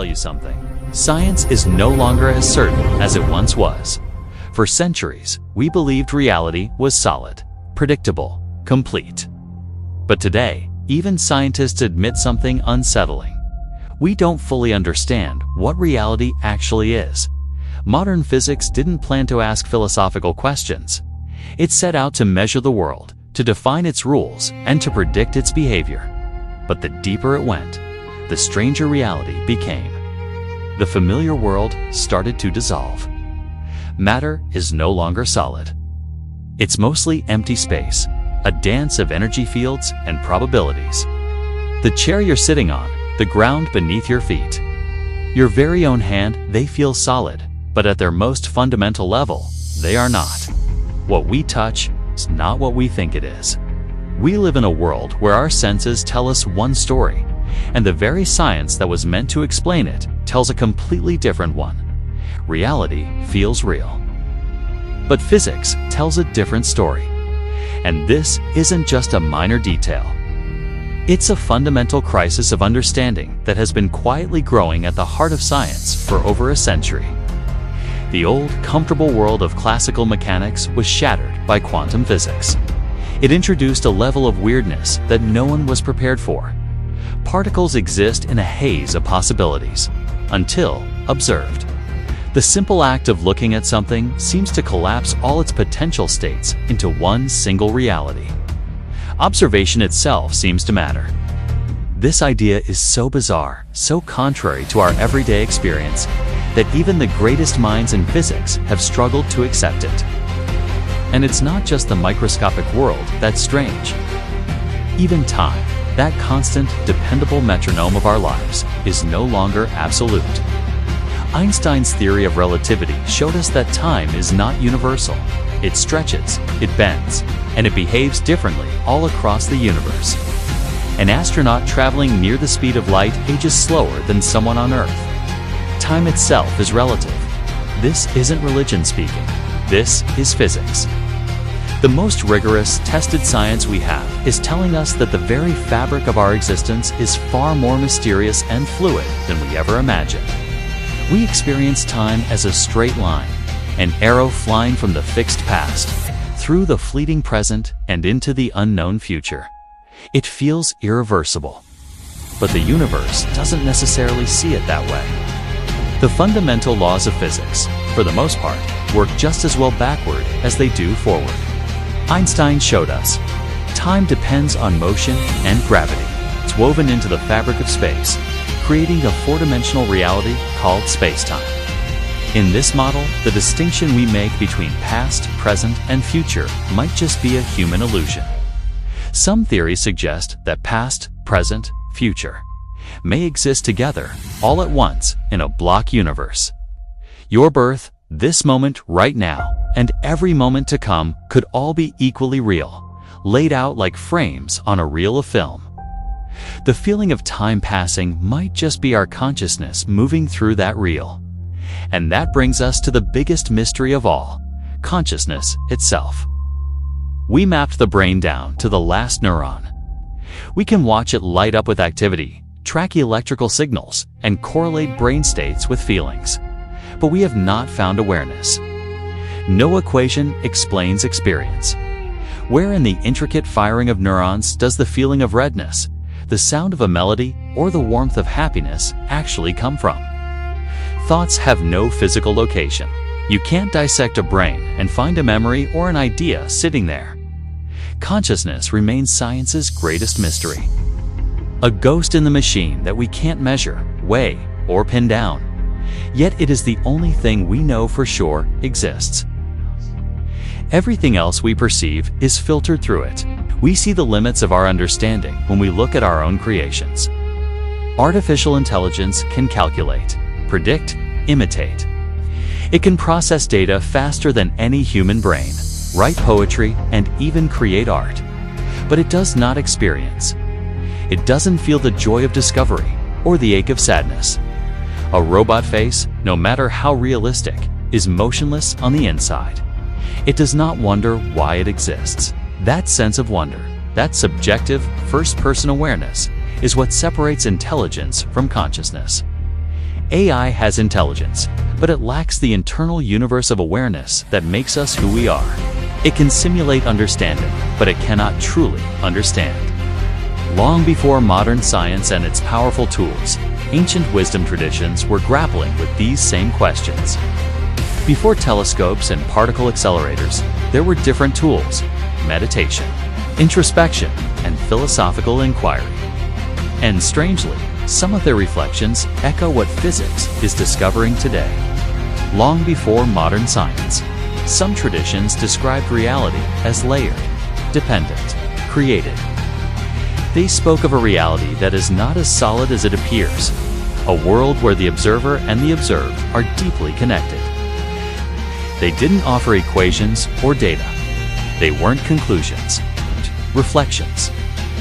tell you something. Science is no longer as certain as it once was. For centuries, we believed reality was solid, predictable, complete. But today, even scientists admit something unsettling. We don't fully understand what reality actually is. Modern physics didn't plan to ask philosophical questions. It set out to measure the world, to define its rules, and to predict its behavior. But the deeper it went, the stranger reality became. The familiar world started to dissolve. Matter is no longer solid. It's mostly empty space, a dance of energy fields and probabilities. The chair you're sitting on, the ground beneath your feet, your very own hand, they feel solid, but at their most fundamental level, they are not. What we touch is not what we think it is. We live in a world where our senses tell us one story, and the very science that was meant to explain it tells a completely different one. Reality feels real. But physics tells a different story. And this isn't just a minor detail. It's a fundamental crisis of understanding that has been quietly growing at the heart of science for over a century. The old, comfortable world of classical mechanics was shattered by quantum physics. It introduced a level of weirdness that no one was prepared for. Particles exist in a haze of possibilities, until observed. The simple act of looking at something seems to collapse all its potential states into one single reality. Observation itself seems to matter. This idea is so bizarre, so contrary to our everyday experience, that even the greatest minds in physics have struggled to accept it. And it's not just the microscopic world that's strange. Even time, that constant, dependable metronome of our lives, is no longer absolute. Einstein's theory of relativity showed us that time is not universal. It stretches, it bends, and it behaves differently all across the universe. An astronaut traveling near the speed of light ages slower than someone on Earth. Time itself is relative. This isn't religion speaking. This is physics. The most rigorous, tested science we have is telling us that the very fabric of our existence is far more mysterious and fluid than we ever imagined. We experience time as a straight line, an arrow flying from the fixed past, through the fleeting present and into the unknown future. It feels irreversible. But the universe doesn't necessarily see it that way. The fundamental laws of physics, for the most part, work just as well backward as they do forward. Einstein showed us, time depends on motion and gravity. It's woven into the fabric of space, creating a four-dimensional reality called space-time. In this model, the distinction we make between past, present, and future might just be a human illusion. Some theories suggest that past, present, future may exist together, all at once, in a block universe. Your birth, this moment right now, and every moment to come could all be equally real, laid out like frames on a reel of film. The feeling of time passing might just be our consciousness moving through that reel. And that brings us to the biggest mystery of all, consciousness itself. We mapped the brain down to the last neuron. We can watch it light up with activity, track electrical signals, and correlate brain states with feelings. But we have not found awareness. No equation explains experience. Where in the intricate firing of neurons does the feeling of redness, the sound of a melody, or the warmth of happiness actually come from? Thoughts have no physical location. You can't dissect a brain and find a memory or an idea sitting there. Consciousness remains science's greatest mystery. A ghost in the machine that we can't measure, weigh, or pin down. Yet it is the only thing we know for sure exists. Everything else we perceive is filtered through it. We see the limits of our understanding when we look at our own creations. Artificial intelligence can calculate, predict, imitate. It can process data faster than any human brain, write poetry, and even create art. But it does not experience. It doesn't feel the joy of discovery or the ache of sadness. A robot face, no matter how realistic, is motionless on the inside. It does not wonder why it exists. That sense of wonder, that subjective, first-person awareness, is what separates intelligence from consciousness. AI has intelligence, but it lacks the internal universe of awareness that makes us who we are. It can simulate understanding, but it cannot truly understand. Long before modern science and its powerful tools, ancient wisdom traditions were grappling with these same questions. Before telescopes and particle accelerators, there were different tools: meditation, introspection, and philosophical inquiry. And strangely, some of their reflections echo what physics is discovering today. Long before modern science, some traditions described reality as layered, dependent, created. They spoke of a reality that is not as solid as it appears, a world where the observer and the observed are deeply connected. They didn't offer equations or data. They weren't conclusions, reflections.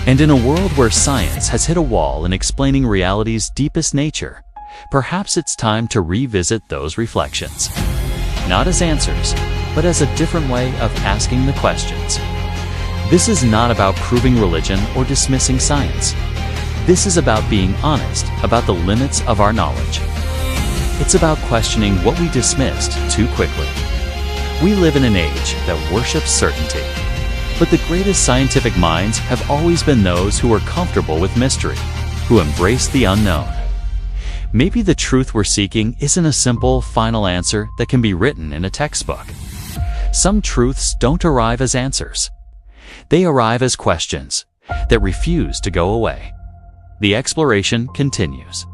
And in a world where science has hit a wall in explaining reality's deepest nature, perhaps it's time to revisit those reflections. Not as answers, but as a different way of asking the questions. This is not about proving religion or dismissing science. This is about being honest about the limits of our knowledge. It's about questioning what we dismissed too quickly. We live in an age that worships certainty. But the greatest scientific minds have always been those who are comfortable with mystery, who embrace the unknown. Maybe the truth we're seeking isn't a simple, final answer that can be written in a textbook. Some truths don't arrive as answers. They arrive as questions that refuse to go away. The exploration continues.